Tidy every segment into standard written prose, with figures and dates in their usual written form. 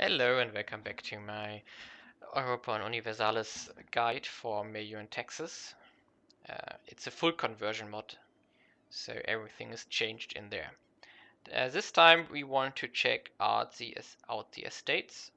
Hello and welcome back to my Europa and Universalis guide for MEIOU and Taxes. It's a full conversion mod, so everything is changed in there. This time we want to check out the estates.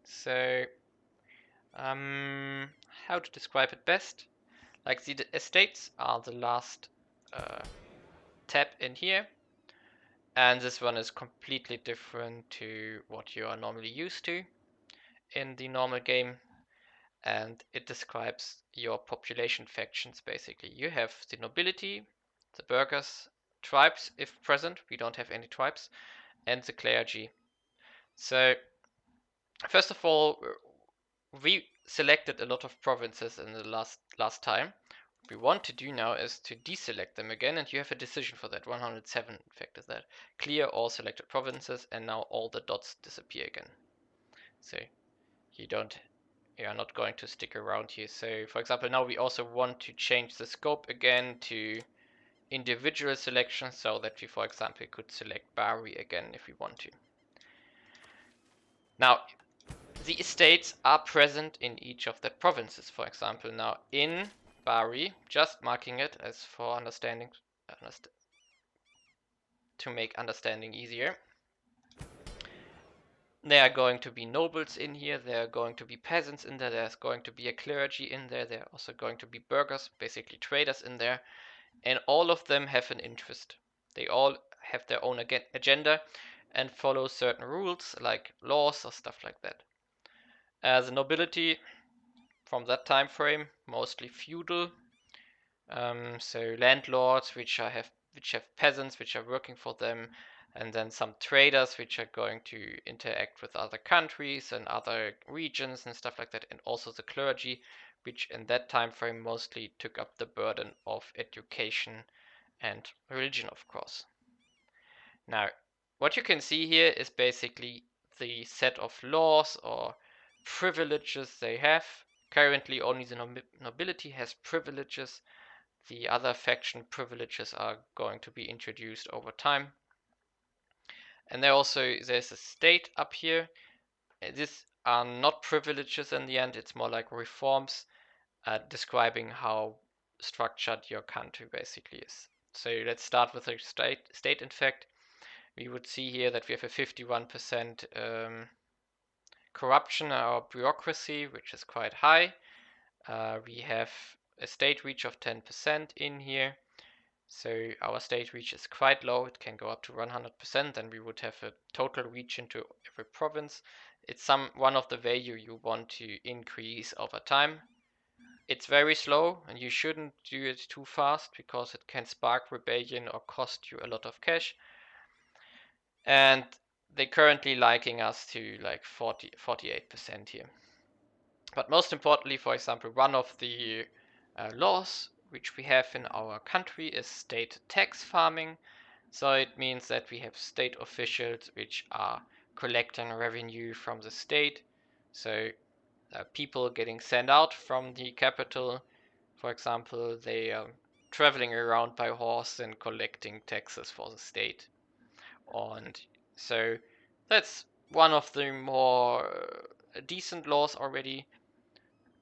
So, how to describe it best? Like the estates are the last tab in here, and this one is completely different to what you are normally used to in the normal game. And it describes your population factions basically. You have the nobility, the burghers, tribes if present, we don't have any tribes, and the clergy. So first of all, we selected a lot of provinces in the last time. What we want to do now is to deselect them again, and you have a decision for that. 107 in fact is that. Clear all selected provinces, and now all the dots disappear again. So you're not going to stick around here. So for example, now we also want to change the scope again to individual selection so that we, for example, could select Bari again if we want to. Now, the estates are present in each of the provinces. For example, now in Bari, just marking it as for understanding, to make understanding easier. There are going to be nobles in here, there are going to be peasants in there, there's going to be a clergy in there, there are also going to be burghers, basically traders in there, and all of them have an interest. They all have their own agenda and follow certain rules like laws or stuff like that. As a nobility from that time frame, mostly feudal, so landlords which have peasants which are working for them, and then some traders which are going to interact with other countries and other regions and stuff like that, and also the clergy, which in that time frame mostly took up the burden of education and religion, of course. Now, what you can see here is basically the set of laws or privileges they have. Currently, only the nobility has privileges. The other faction privileges are going to be introduced over time. And there's a state up here. These are not privileges in the end, it's more like reforms describing how structured your country basically is. So let's start with the state in fact. We would see here that we have a 51% corruption in our bureaucracy, which is quite high. We have a state reach of 10% in here. So our state reach is quite low. It can go up to 100%, and we would have a total reach into every province. It's one of the value you want to increase over time. It's very slow, and you shouldn't do it too fast because it can spark rebellion or cost you a lot of cash. And they're currently liking us to like 48% here. But most importantly, for example, one of the laws which we have in our country is state tax farming. So it means that we have state officials which are collecting revenue from the state. So people getting sent out from the capital, for example, they are traveling around by horse and collecting taxes for the state. And so that's one of the more decent laws already.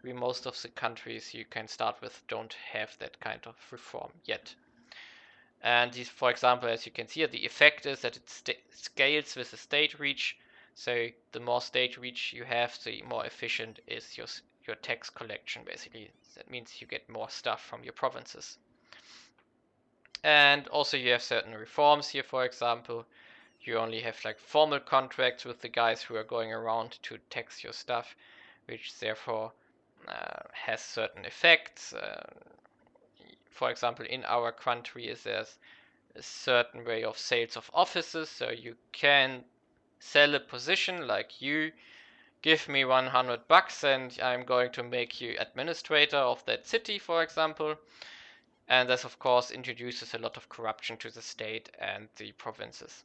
Most of the countries you can start with don't have that kind of reform yet. And these, for example, as you can see, the effect is that it scales with the state reach. So the more state reach you have, the more efficient is your tax collection, basically. That means you get more stuff from your provinces. And also you have certain reforms here, for example. You only have like formal contracts with the guys who are going around to tax your stuff, which therefore has certain effects. For example, in our country, there's a certain way of sales of offices, so you can sell a position like you give me 100 bucks and I'm going to make you administrator of that city, for example. And this, of course, introduces a lot of corruption to the state and the provinces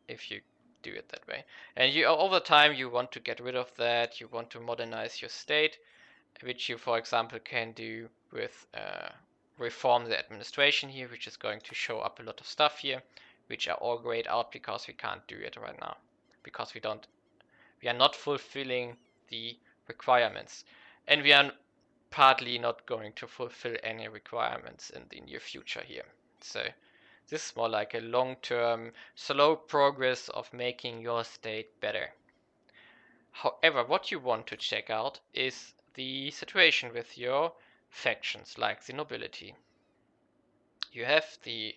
if you do it that way. And you, over time, you want to get rid of that. You want to modernize your state, which you, for example, can do with reform the administration here, which is going to show up a lot of stuff here, which are all grayed out because we can't do it right now, because we don't We are not fulfilling the requirements, and we are partly not going to fulfill any requirements in the near future here. So this is more like a long-term, slow progress of making your state better. However, what you want to check out is the situation with your factions, like the nobility. You have the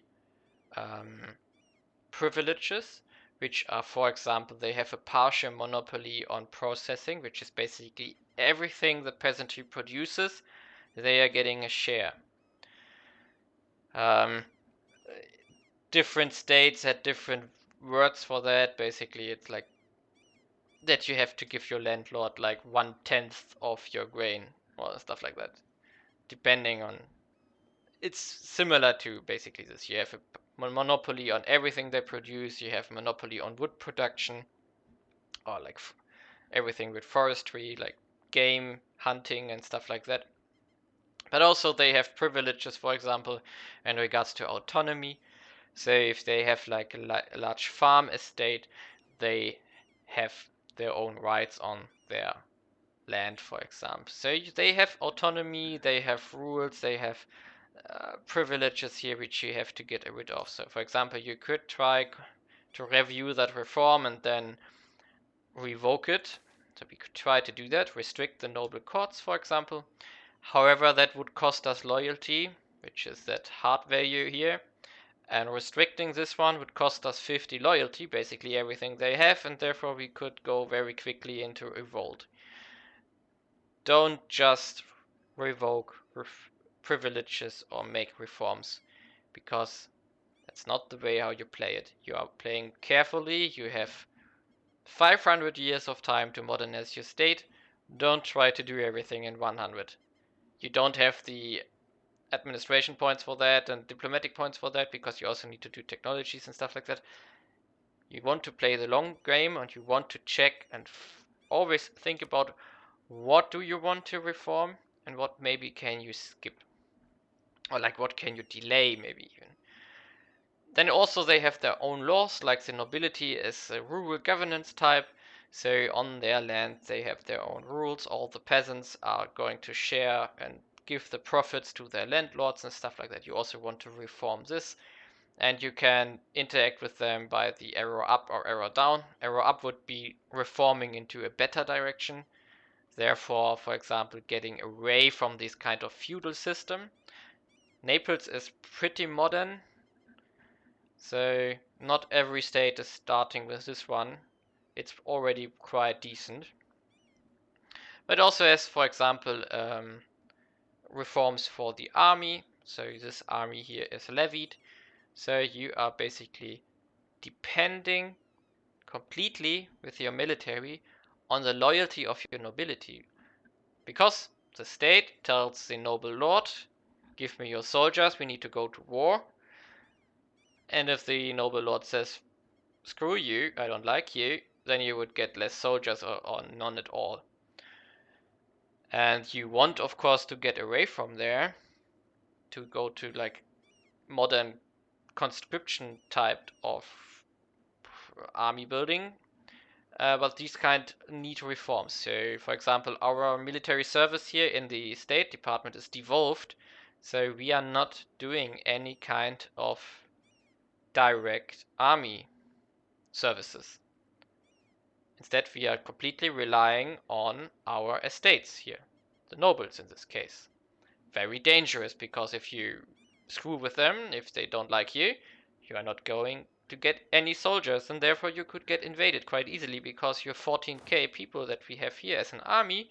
privileges, which are, for example, they have a partial monopoly on processing, which is basically everything the peasantry produces, they are getting a share. Different states had different words for that. Basically, it's like that you have to give your landlord like 1/10 of your grain or stuff like that, depending on. It's similar to basically this. You have a monopoly on everything they produce. You have monopoly on wood production, or like everything with forestry, like game hunting and stuff like that. But also they have privileges, for example, in regards to autonomy. So if they have like a large farm estate, they have their own rights on their land, for example. So they have autonomy, they have rules, they have privileges here which you have to get rid of. So for example, you could try to review that reform and then revoke it. So we could try to do that, restrict the noble courts, for example. However, that would cost us loyalty, which is that hard value here. And restricting this one would cost us 50 loyalty, basically everything they have, and therefore we could go very quickly into revolt. Don't just revoke privileges or make reforms, because that's not the way how you play it. You are playing carefully, you have 500 years of time to modernize your state. Don't try to do everything in 100. You don't have the administration points for that and diplomatic points for that, because you also need to do technologies and stuff like that. You want to play the long game, and you want to check and always think about what do you want to reform and what maybe can you skip, or like what can you delay maybe even. Then also they have their own laws, like the nobility is a rural governance type. So on their land they have their own rules. All the peasants are going to share and give the profits to their landlords and stuff like that. You also want to reform this, and you can interact with them by the arrow up or arrow down. Arrow up would be reforming into a better direction, therefore, for example, getting away from this kind of feudal system. Naples is pretty modern, so not every state is starting with this one. It's already quite decent. But also has, for example, reforms for the army. So this army here is levied. So you are basically depending completely with your military on the loyalty of your nobility. Because the state tells the noble lord, give me your soldiers, we need to go to war. And if the noble lord says, screw you, I don't like you, then you would get less soldiers or none at all. And you want, of course, to get away from there, to go to like modern conscription type of army building. But these kind need reforms. So, for example, our military service here in the State Department is devolved, so we are not doing any kind of direct army services. Instead, we are completely relying on our estates here, the nobles in this case. Very dangerous, because if you screw with them, if they don't like you, you are not going to get any soldiers, and therefore you could get invaded quite easily, because your 14k people that we have here as an army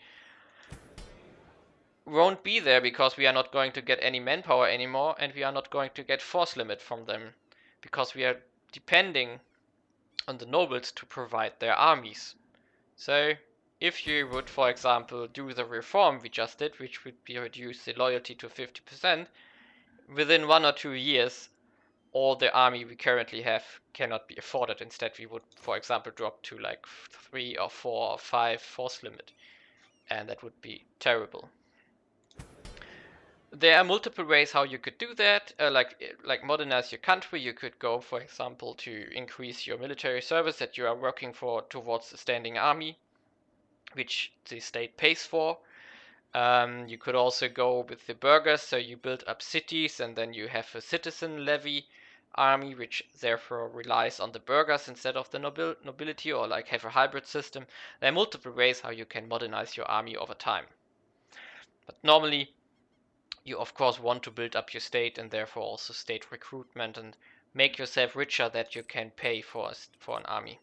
won't be there, because we are not going to get any manpower anymore, and we are not going to get force limit from them, because we are depending on the nobles to provide their armies. So if you would, for example, do the reform we just did, which would be reduce the loyalty to 50%, within 1 or 2 years, all the army we currently have cannot be afforded. Instead, we would, for example, drop to like 3 or 4 or 5 force limit, and that would be terrible. There are multiple ways how you could do that, like modernize your country. You could go, for example, to increase your military service that you are working for towards the standing army. which the state pays for. You could also go with the burghers, so you build up cities and then you have a citizen levy army, which therefore relies on the burghers instead of the nobility, or like have a hybrid system. There are multiple ways how you can modernize your army over time. But normally, you of course want to build up your state and therefore also state recruitment and make yourself richer that you can pay for an army.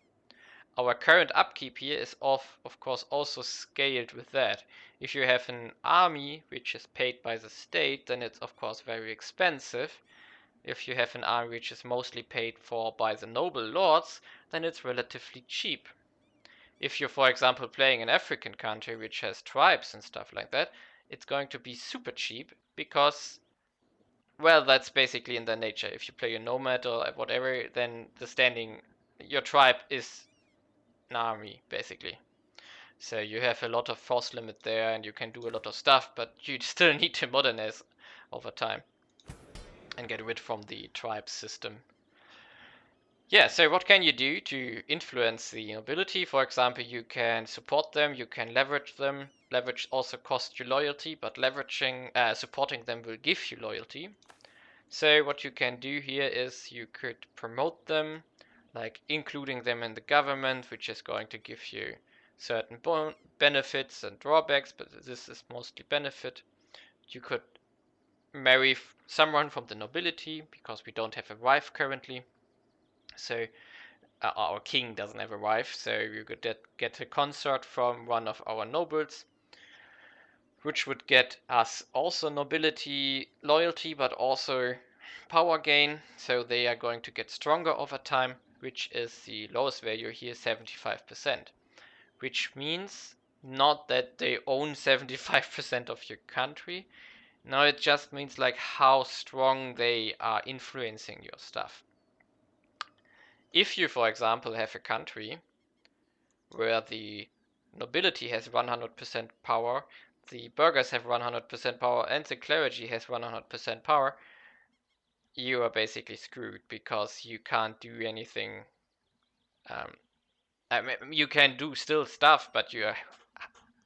Our current upkeep here is of course also scaled with that. If you have an army which is paid by the state, then it's of course very expensive. If you have an army which is mostly paid for by the noble lords, then it's relatively cheap. If you're, for example, playing an African country which has tribes and stuff like that, it's going to be super cheap because, well, that's basically in their nature. If you play a nomad or whatever, then your tribe is an army, basically. So you have a lot of force limit there and you can do a lot of stuff, but you still need to modernize over time and get rid from the tribe system. Yeah, so what can you do to influence the nobility? For example, you can support them, you can leverage them. Leverage also costs you loyalty, but supporting them will give you loyalty. So what you can do here is you could promote them, like including them in the government, which is going to give you certain benefits and drawbacks, but this is mostly benefit. You could marry someone from the nobility, because we don't have a wife currently. So our king doesn't have a wife, so you could get a consort from one of our nobles, which would get us also nobility loyalty, but also power gain. So they are going to get stronger over time, which is the lowest value here, 75%, which means not that they own 75% of your country. No, it just means like how strong they are influencing your stuff. If you, for example, have a country where the nobility has 100% power, the burghers have 100% power, and the clergy has 100% power, you are basically screwed because you can't do anything. I mean, you can do still stuff, but you are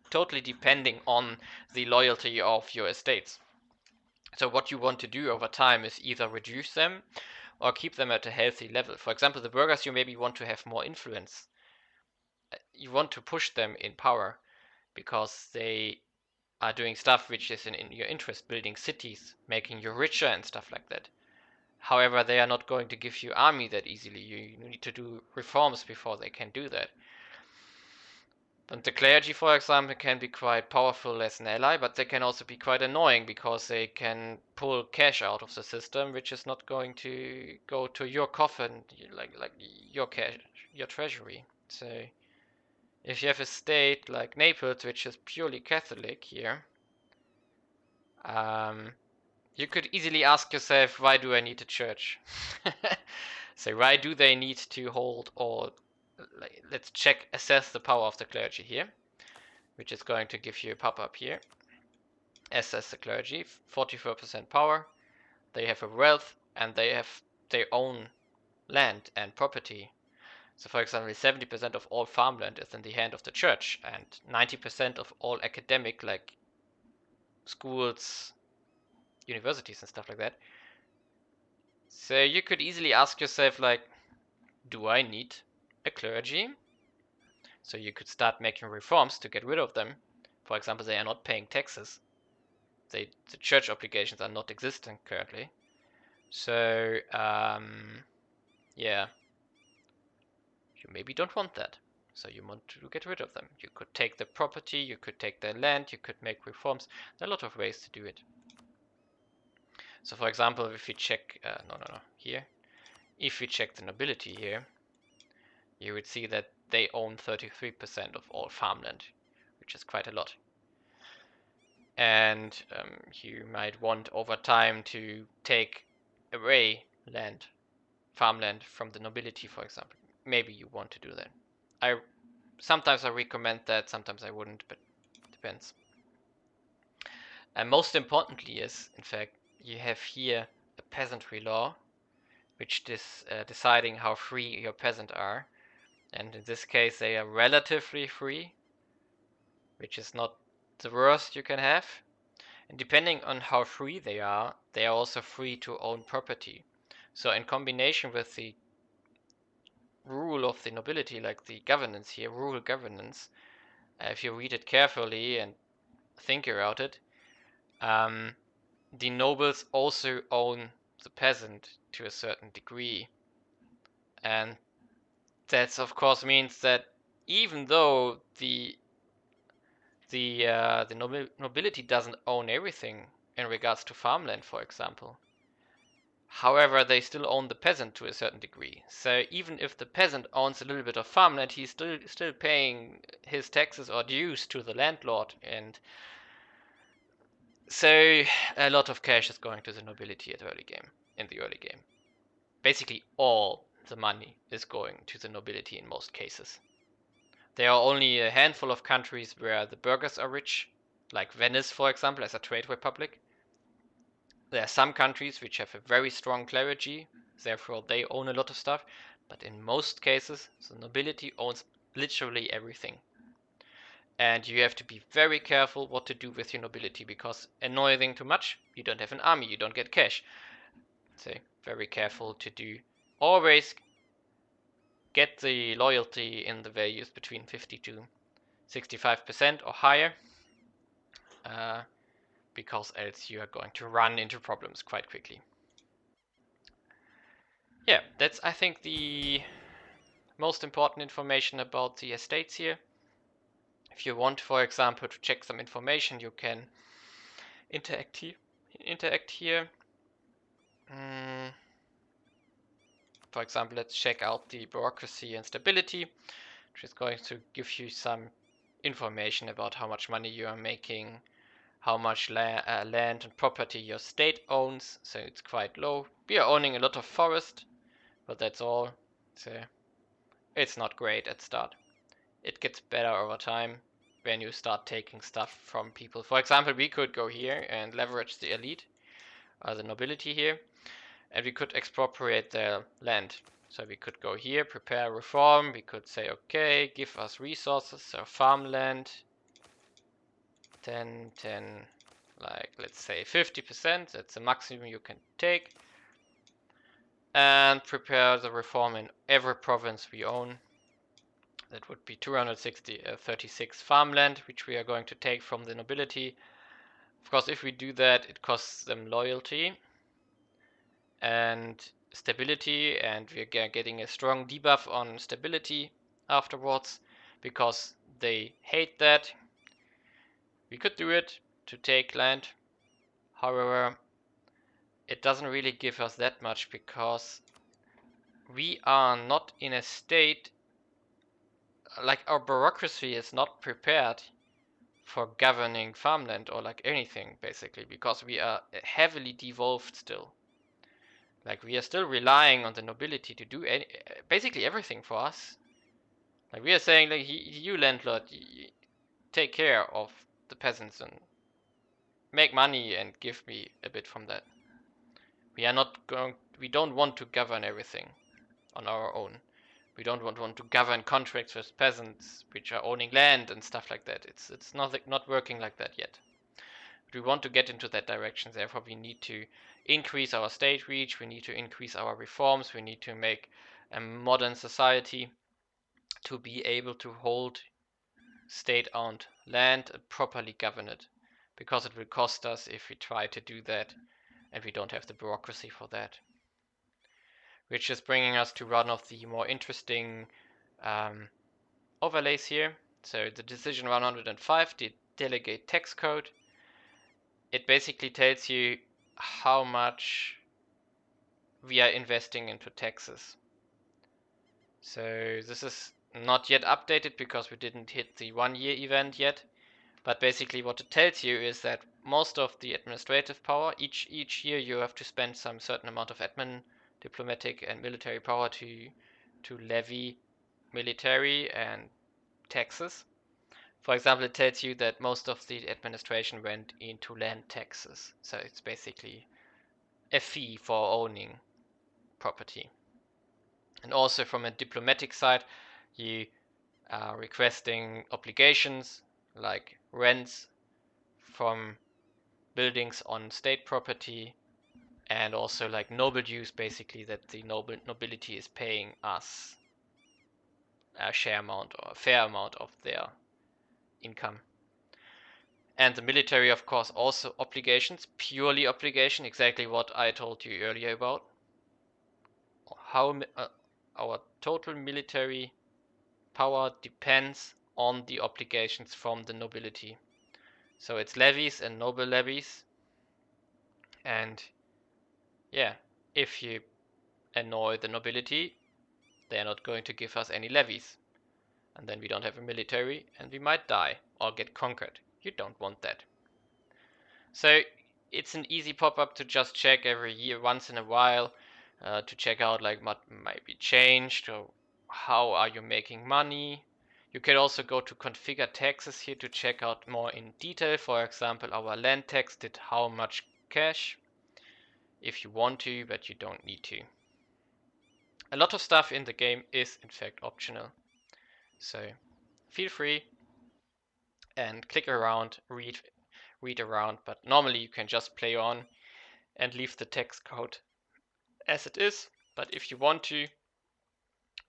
totally depending on the loyalty of your estates. So what you want to do over time is either reduce them or keep them at a healthy level. For example, the burghers, you maybe want to have more influence. You want to push them in power because they are doing stuff which is in your interest, building cities, making you richer and stuff like that. However, they are not going to give you army that easily. You need to do reforms before they can do that. And the clergy, for example, can be quite powerful as an ally, but they can also be quite annoying because they can pull cash out of the system, which is not going to go to your coffin, like your cash, your treasury. So if you have a state like Naples, which is purely Catholic here, you could easily ask yourself, why do I need a church? So why do they need to hold all? Let's assess the power of the clergy here, which is going to give you a pop-up here. Assess the clergy, 44% power. They have a wealth and they have their own land and property. So for example, 70% of all farmland is in the hand of the church, and 90% of all academic, like schools, universities and stuff like that. So you could easily ask yourself, like, do I need a clergy? So you could start making reforms to get rid of them. For example, they are not paying taxes. The church obligations are not existent currently. So, yeah, you maybe don't want that. So you want to get rid of them. You could take the property, you could take their land, you could make reforms. There are a lot of ways to do it. So for example, if we check, here. If we check the nobility here, you would see that they own 33% of all farmland, which is quite a lot. And you might want over time to take away farmland from the nobility, for example. Maybe you want to do that. Sometimes I recommend that, sometimes I wouldn't, but it depends. And most importantly is, in fact, you have here a peasantry law, which is deciding how free your peasants are. And in this case, they are relatively free. which is not the worst you can have. And depending on how free they are also free to own property. So in combination with the rule of the nobility, like the governance here, rural governance, if you read it carefully and think about it, the nobles also own the peasant to a certain degree. And that of course means that even though the nobility doesn't own everything in regards to farmland, for example, however, they still own the peasant to a certain degree. So even if the peasant owns a little bit of farmland, he's still paying his taxes or dues to the landlord, and so a lot of cash is going to the nobility in the early game. Basically all the money is going to the nobility in most cases. There are only a handful of countries where the burghers are rich, like Venice, for example, as a trade republic. There are some countries which have a very strong clergy, therefore they own a lot of stuff, but in most cases, the nobility owns literally everything. And you have to be very careful what to do with your nobility, because annoying too much, you don't have an army, you don't get cash. So very careful to do. Always get the loyalty in the values between 50 to 65% or higher, because else you are going to run into problems quite quickly. Yeah, that's I think the most important information about the estates here. If you want, for example, to check some information, you can interact here. For example, let's check out the bureaucracy and stability, which is going to give you some information about how much money you are making, how much land and property your state owns. So it's quite low. We are owning a lot of forest, but that's all. So it's not great at start. It gets better over time when you start taking stuff from people. For example, we could go here and leverage the elite, the nobility here, and we could expropriate their land. So we could go here, prepare reform, we could say, okay, give us resources, so farmland, 10, like let's say 50%, that's the maximum you can take, and prepare the reform in every province we own. That would be 236 farmland, which we are going to take from the nobility. Of course, if we do that, it costs them loyalty and stability, and we're getting a strong debuff on stability afterwards, because they hate that. We could do it to take land. However, it doesn't really give us that much, because we are not in a state, like our bureaucracy is not prepared for governing farmland or like anything, basically, because we are heavily devolved still. Like we are still relying on the nobility to do basically everything for us. Like we are saying, like, you landlord, you take care of the peasants and make money and give me a bit from that. We don't want to govern everything on our own. We don't want to govern contracts with peasants which are owning land and stuff like that. It's not working like that yet. But we want to get into that direction. Therefore, we need to increase our state reach. We need to increase our reforms. We need to make a modern society to be able to hold state-owned land and properly govern it, because it will cost us if we try to do that and we don't have the bureaucracy for that. Which is bringing us to one of the more interesting overlays here. So the decision 105, the delegate tax code, it basically tells you how much we are investing into taxes. So this is not yet updated because we didn't hit the 1 year event yet, but basically what it tells you is that most of the administrative power, each year you have to spend some certain amount of admin, diplomatic and military power to levy military and taxes. For example, it tells you that most of the administration went into land taxes. So it's basically a fee for owning property. And also from a diplomatic side, you are requesting obligations like rents from buildings on state property, and also like noble dues, basically that the nobility is paying us a share amount or a fair amount of their income. And the military, of course, also obligations, purely obligation, exactly what I told you earlier about. How our total military power depends on the obligations from the nobility. So it's levies and noble levies. And yeah, if you annoy the nobility, they're not going to give us any levies. And then we don't have a military and we might die or get conquered. You don't want that. So it's an easy pop-up to just check every year, once in a while, to check out like what might be changed or how are you making money. You can also go to configure taxes here to check out more in detail. For example, our land tax did how much cash, if you want to, but you don't need to. A lot of stuff in the game is in fact optional. So feel free and click around, read around, but normally you can just play on and leave the text code as it is. But if you want to,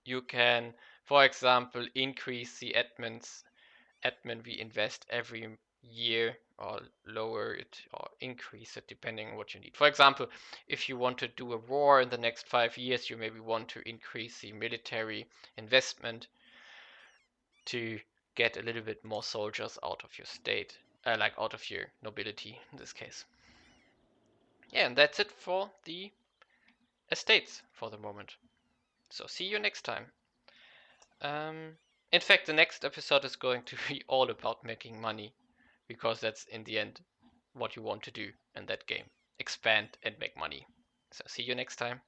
you can, for example, increase the admin we invest every year, or lower it or increase it depending on what you need. For example, if you want to do a war in the next 5 years, you maybe want to increase the military investment to get a little bit more soldiers out of your state, like out of your nobility in this case. Yeah, and that's it for the estates for the moment. So see you next time. In fact, the next episode is going to be all about making money, because that's in the end what you want to do in that game. Expand and make money. So see you next time.